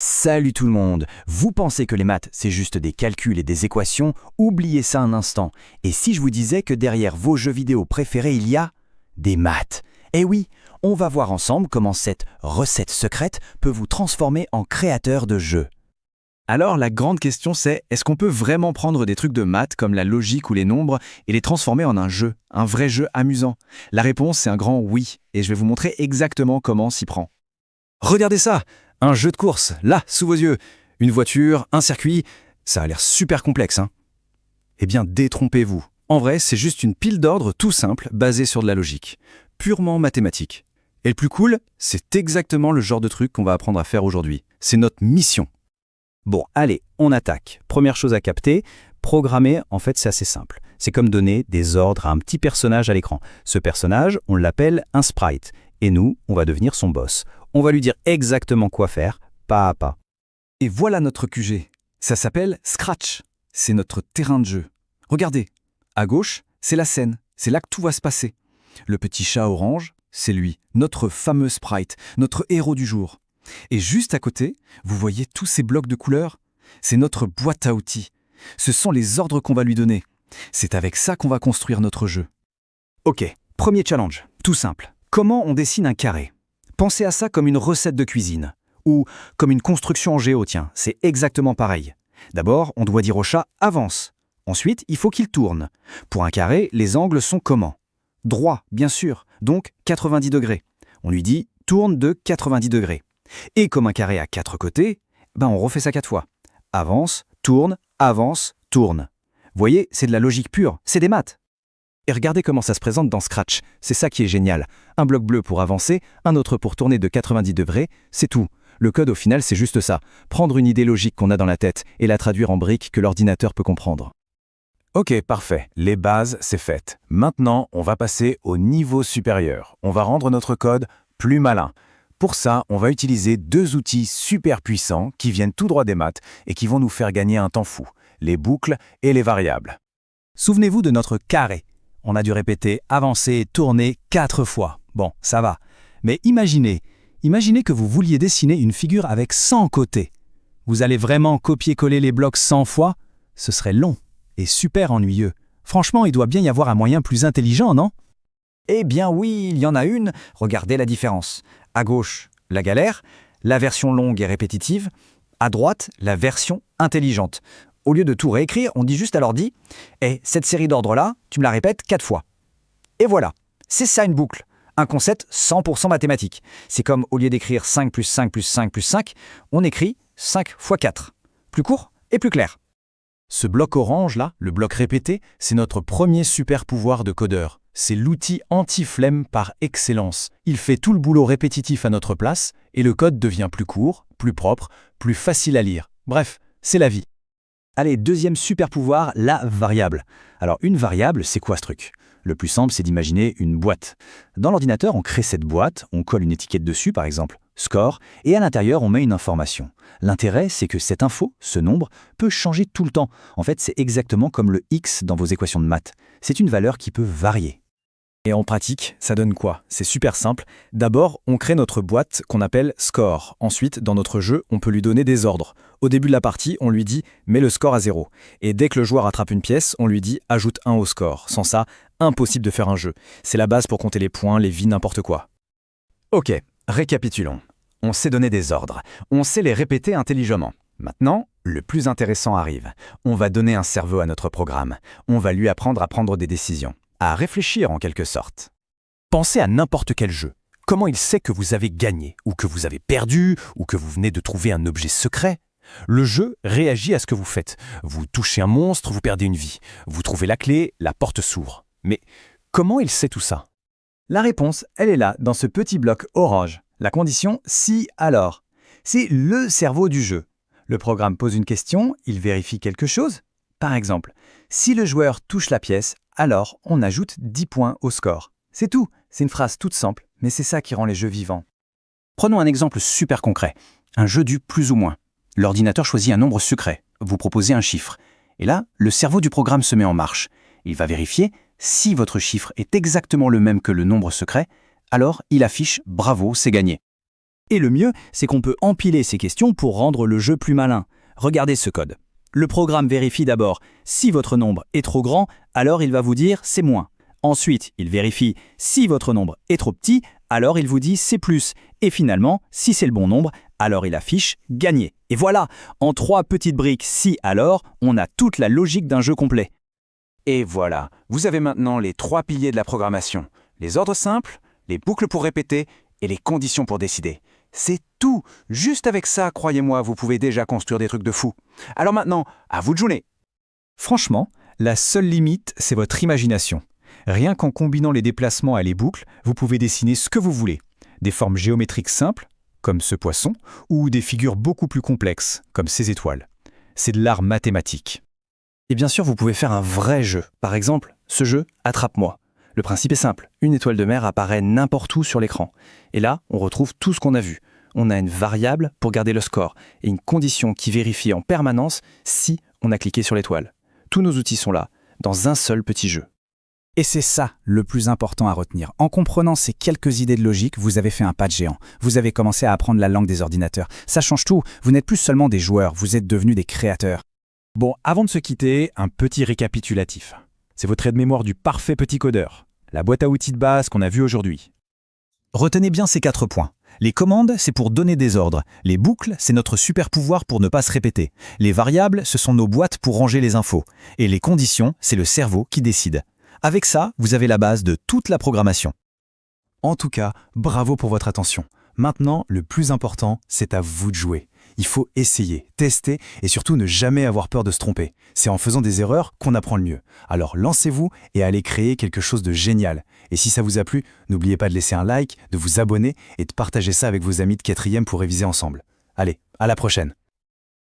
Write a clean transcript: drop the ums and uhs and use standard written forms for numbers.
Salut tout le monde. Vous pensez que les maths, c'est juste des calculs et des équations? Oubliez ça un instant. Et si je vous disais que derrière vos jeux vidéo préférés, il y a des maths? Eh oui, on va voir ensemble comment cette recette secrète peut vous transformer en créateur de jeux. Alors la grande question c'est, est-ce qu'on peut vraiment prendre des trucs de maths comme la logique ou les nombres et les transformer en un jeu, un vrai jeu amusant? La réponse c'est un grand oui, et je vais vous montrer exactement comment on s'y prend. Regardez ça, un jeu de course, là, sous vos yeux. Une voiture, un circuit, ça a l'air super complexe, hein? Eh bien détrompez-vous. En vrai, c'est juste une pile d'ordres tout simple, basée sur de la logique, purement mathématique. Et le plus cool, c'est exactement le genre de truc qu'on va apprendre à faire aujourd'hui. C'est notre mission. Bon, allez, on attaque. Première chose à capter, programmer, en fait, c'est assez simple. C'est comme donner des ordres à un petit personnage à l'écran. Ce personnage, on l'appelle un sprite. Et nous, on va devenir son boss. On va lui dire exactement quoi faire, pas à pas. Et voilà notre QG. Ça s'appelle Scratch. C'est notre terrain de jeu. Regardez, à gauche, c'est la scène. C'est là que tout va se passer. Le petit chat orange, c'est lui, notre fameux sprite, notre héros du jour. Et juste à côté, vous voyez tous ces blocs de couleurs? C'est notre boîte à outils. Ce sont les ordres qu'on va lui donner. C'est avec ça qu'on va construire notre jeu. Ok, premier challenge, tout simple. Comment on dessine un carré? Pensez à ça comme une recette de cuisine. Ou comme une construction en géo, tiens, c'est exactement pareil. D'abord, on doit dire au chat « avance ». Ensuite, il faut qu'il tourne. Pour un carré, les angles sont comment? Droit, bien sûr, donc 90 degrés. On lui dit « tourne de 90 degrés ». Et comme un carré a 4 côtés, on refait ça 4 fois. Avance, tourne, tourne. Vous voyez, c'est de la logique pure, c'est des maths. Et regardez comment ça se présente dans Scratch. C'est ça qui est génial. Un bloc bleu pour avancer, un autre pour tourner de 90 degrés, c'est tout. Le code au final, c'est juste ça. Prendre une idée logique qu'on a dans la tête et la traduire en briques que l'ordinateur peut comprendre. Ok, parfait. Les bases, c'est fait. Maintenant, on va passer au niveau supérieur. On va rendre notre code plus malin. Pour ça, on va utiliser deux outils super puissants qui viennent tout droit des maths et qui vont nous faire gagner un temps fou, les boucles et les variables. Souvenez-vous de notre carré. On a dû répéter avancer et tourner 4 fois. Bon, ça va. Mais imaginez que vous vouliez dessiner une figure avec 100 côtés. Vous allez vraiment copier-coller les blocs 100 fois? Ce serait long et super ennuyeux. Franchement, il doit bien y avoir un moyen plus intelligent, non? Eh bien oui, il y en a une. Regardez la différence. À gauche, la galère, la version longue et répétitive. À droite, la version intelligente. Au lieu de tout réécrire, on dit juste à l'ordi « Eh, cette série d'ordres-là, tu me la répètes 4 fois. » Et voilà, c'est ça une boucle. Un concept 100% mathématique. C'est comme au lieu d'écrire 5 plus 5 plus 5 plus 5, on écrit 5 fois 4. Plus court et plus clair. Ce bloc orange là, le bloc répété, c'est notre premier super pouvoir de codeur. C'est l'outil anti-flemme par excellence. Il fait tout le boulot répétitif à notre place et le code devient plus court, plus propre, plus facile à lire. Bref, c'est la vie. Allez, deuxième super pouvoir, la variable. Alors une variable, c'est quoi ce truc? Le plus simple, c'est d'imaginer une boîte. Dans l'ordinateur, on crée cette boîte, on colle une étiquette dessus, par exemple, score, et à l'intérieur, on met une information. L'intérêt, c'est que cette info, ce nombre, peut changer tout le temps. En fait, c'est exactement comme le x dans vos équations de maths. C'est une valeur qui peut varier. Et en pratique, ça donne quoi? C'est super simple. D'abord, on crée notre boîte qu'on appelle score. Ensuite, dans notre jeu, on peut lui donner des ordres. Au début de la partie, on lui dit « mets le score à 0 ». Et dès que le joueur attrape une pièce, on lui dit « ajoute 1 au score ». Sans ça, impossible de faire un jeu. C'est la base pour compter les points, les vies, n'importe quoi. Ok, récapitulons. On sait donner des ordres. On sait les répéter intelligemment. Maintenant, le plus intéressant arrive. On va donner un cerveau à notre programme. On va lui apprendre à prendre des décisions. À réfléchir en quelque sorte. Pensez à n'importe quel jeu. Comment il sait que vous avez gagné, ou que vous avez perdu, ou que vous venez de trouver un objet secret? Le jeu réagit à ce que vous faites. Vous touchez un monstre, vous perdez une vie. Vous trouvez la clé, la porte s'ouvre. Mais comment il sait tout ça? La réponse, elle est là, dans ce petit bloc orange. La condition « si alors ». C'est le cerveau du jeu. Le programme pose une question, il vérifie quelque chose. Par exemple, si le joueur touche la pièce, alors on ajoute 10 points au score. C'est tout, c'est une phrase toute simple, mais c'est ça qui rend les jeux vivants. Prenons un exemple super concret, un jeu du plus ou moins. L'ordinateur choisit un nombre secret, vous proposez un chiffre. Et là, le cerveau du programme se met en marche. Il va vérifier si votre chiffre est exactement le même que le nombre secret, alors il affiche « bravo, c'est gagné ». Et le mieux, c'est qu'on peut empiler ces questions pour rendre le jeu plus malin. Regardez ce code. Le programme vérifie d'abord si votre nombre est trop grand, alors il va vous dire c'est moins. Ensuite, il vérifie si votre nombre est trop petit, alors il vous dit c'est plus. Et finalement, si c'est le bon nombre, alors il affiche gagné. Et voilà, en 3 petites briques si alors, on a toute la logique d'un jeu complet. Et voilà, vous avez maintenant les 3 piliers de la programmation. Les ordres simples, les boucles pour répéter et les conditions pour décider. C'est tout. Juste avec ça, croyez-moi, vous pouvez déjà construire des trucs de fou. Alors maintenant, à vous de jouer. Franchement, la seule limite, c'est votre imagination. Rien qu'en combinant les déplacements et les boucles, vous pouvez dessiner ce que vous voulez. Des formes géométriques simples, comme ce poisson, ou des figures beaucoup plus complexes, comme ces étoiles. C'est de l'art mathématique. Et bien sûr, vous pouvez faire un vrai jeu. Par exemple, ce jeu « Attrape-moi ». Le principe est simple. Une étoile de mer apparaît n'importe où sur l'écran. Et là, on retrouve tout ce qu'on a vu. On a une variable pour garder le score et une condition qui vérifie en permanence si on a cliqué sur l'étoile. Tous nos outils sont là, dans un seul petit jeu. Et c'est ça le plus important à retenir. En comprenant ces quelques idées de logique, vous avez fait un pas de géant. Vous avez commencé à apprendre la langue des ordinateurs. Ça change tout. Vous n'êtes plus seulement des joueurs, vous êtes devenus des créateurs. Bon, avant de se quitter, un petit récapitulatif. C'est votre aide-mémoire du parfait petit codeur. La boîte à outils de base qu'on a vue aujourd'hui. Retenez bien ces 4 points. Les commandes, c'est pour donner des ordres. Les boucles, c'est notre super pouvoir pour ne pas se répéter. Les variables, ce sont nos boîtes pour ranger les infos. Et les conditions, c'est le cerveau qui décide. Avec ça, vous avez la base de toute la programmation. En tout cas, bravo pour votre attention. Maintenant, le plus important, c'est à vous de jouer. Il faut essayer, tester et surtout ne jamais avoir peur de se tromper. C'est en faisant des erreurs qu'on apprend le mieux. Alors lancez-vous et allez créer quelque chose de génial. Et si ça vous a plu, n'oubliez pas de laisser un like, de vous abonner et de partager ça avec vos amis de 4e pour réviser ensemble. Allez, à la prochaine!